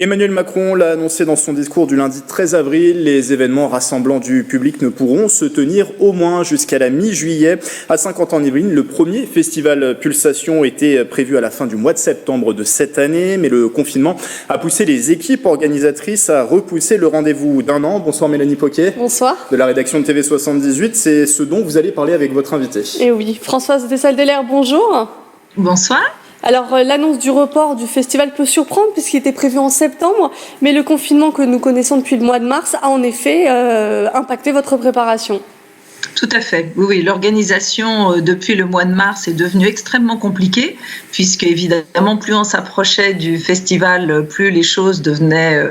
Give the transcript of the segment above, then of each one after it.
Emmanuel Macron l'a annoncé dans son discours du lundi 13 avril, les événements rassemblant du public ne pourront se tenir au moins jusqu'à la mi-juillet. À Saint-Quentin-en-Yvelines, le premier festival Pulsation était prévu à la fin du mois de septembre de cette année, mais le confinement a poussé les équipes organisatrices à repousser le rendez-vous d'un an. Bonsoir Mélanie Poquet. Bonsoir. De la rédaction de TV78, c'est ce dont vous allez parler avec votre invité. Et oui, Françoise Dessalles-Delair, bonjour. Bonsoir. Alors, l'annonce du report du festival peut surprendre puisqu'il était prévu en septembre, mais le confinement que nous connaissons depuis le mois de mars a en effet impacté votre préparation. Tout à fait. Oui, l'organisation depuis le mois de mars est devenue extrêmement compliquée puisque évidemment plus on s'approchait du festival, plus les choses devenaient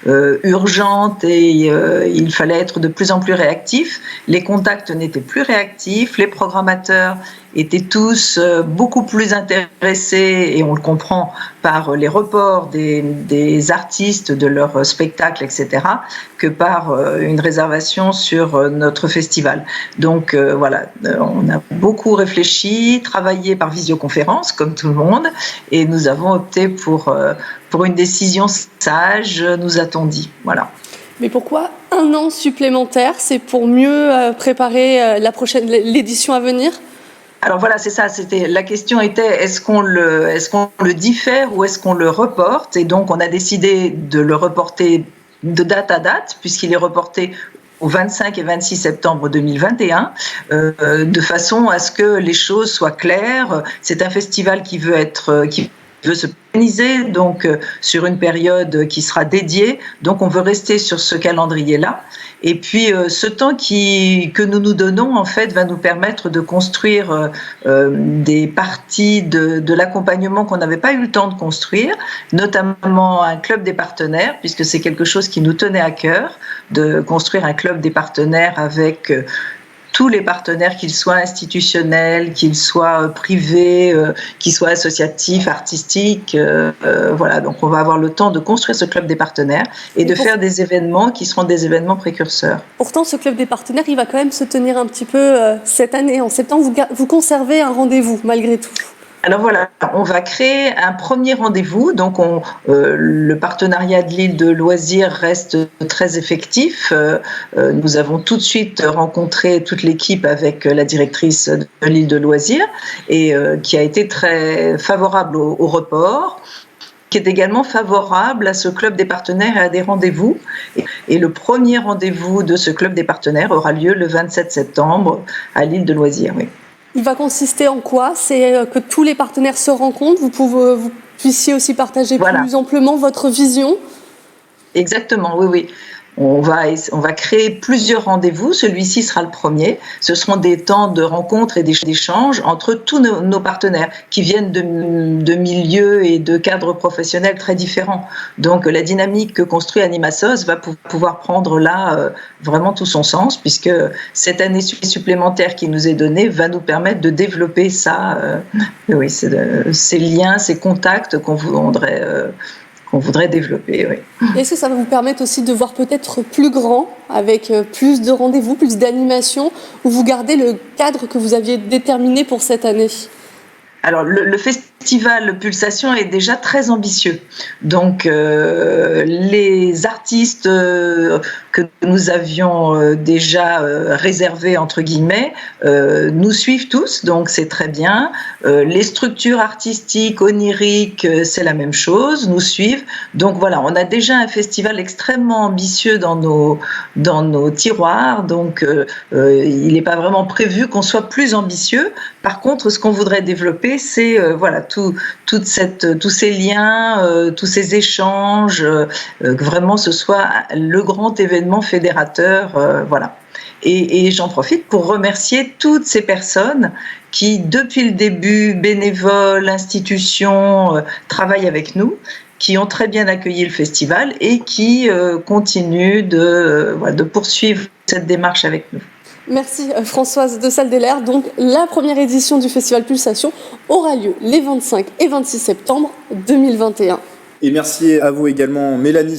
urgentes et il fallait être de plus en plus réactif. Les contacts n'étaient plus réactifs, les programmateurs étaient tous beaucoup plus intéressés, et on le comprend, par les reports des artistes, de leurs spectacles, etc., que par une réservation sur notre festival. Donc voilà, on a beaucoup réfléchi, travaillé par visioconférence, comme tout le monde, et nous avons opté pour une décision sage, nous a-t-on dit. Voilà. Mais pourquoi un an supplémentaire? C'est pour mieux préparer l'édition à venir? Alors voilà, c'est ça. La question était est-ce qu'on le diffère ou est-ce qu'on le reporte? Et donc on a décidé de le reporter de date à date, puisqu'il est reporté au 25 et 26 septembre 2021, de façon à ce que les choses soient claires. C'est un festival qui veut se pérenniser, donc sur une période qui sera dédiée. Donc on veut rester sur ce calendrier-là. Et puis ce temps que nous donnons, en fait, va nous permettre de construire des parties de l'accompagnement qu'on n'avait pas eu le temps de construire, notamment un club des partenaires, puisque c'est quelque chose qui nous tenait à cœur, de construire un club des partenaires avec tous les partenaires, qu'ils soient institutionnels, qu'ils soient privés, qu'ils soient associatifs, artistiques. Voilà, donc on va avoir le temps de construire ce club des partenaires et de faire des événements qui seront des événements précurseurs. Pourtant, ce club des partenaires, il va quand même se tenir un petit peu cette année. En septembre, vous conservez un rendez-vous malgré tout. Alors voilà, on va créer un premier rendez-vous. Donc le partenariat de l'île de loisirs reste très effectif. Nous avons tout de suite rencontré toute l'équipe avec la directrice de l'île de loisirs et qui a été très favorable au report, qui est également favorable à ce club des partenaires et à des rendez-vous. Et le premier rendez-vous de ce club des partenaires aura lieu le 27 septembre à l'île de loisirs. Oui. Il va consister en quoi? C'est que tous les partenaires se rencontrent, vous puissiez aussi partager plus amplement votre vision? Exactement, oui. On va créer plusieurs rendez-vous. Celui-ci sera le premier. Ce seront des temps de rencontres et d'échanges entre tous nos partenaires qui viennent de milieux et de cadres professionnels très différents. Donc la dynamique que construit Animasos va pouvoir prendre là vraiment tout son sens, puisque cette année supplémentaire qui nous est donnée va nous permettre de développer ça. Oui, ces liens, ces contacts qu'on voudrait développer. Oui. Est-ce que ça va vous permettre aussi de voir peut-être plus grand, avec plus de rendez-vous, plus d'animations, ou vous gardez le cadre que vous aviez déterminé pour cette année? Alors, le festival Pulsation est déjà très ambitieux. Donc, les artistes que nous avions déjà réservés, entre guillemets, nous suivent tous, donc c'est très bien. Les structures artistiques, oniriques, c'est la même chose, nous suivent. Donc voilà, on a déjà un festival extrêmement ambitieux dans nos tiroirs, donc il n'est pas vraiment prévu qu'on soit plus ambitieux. Par contre, ce qu'on voudrait développer, c'est tous ces liens, tous ces échanges, que vraiment ce soit le grand événement fédérateur, voilà. Et j'en profite pour remercier toutes ces personnes qui, depuis le début, bénévoles, institutions, travaillent avec nous, qui ont très bien accueilli le festival et qui continuent de poursuivre cette démarche avec nous. Merci Françoise Dessalles-Delair. Donc la première édition du Festival Pulsation aura lieu les 25 et 26 septembre 2021. Et merci à vous également Mélanie.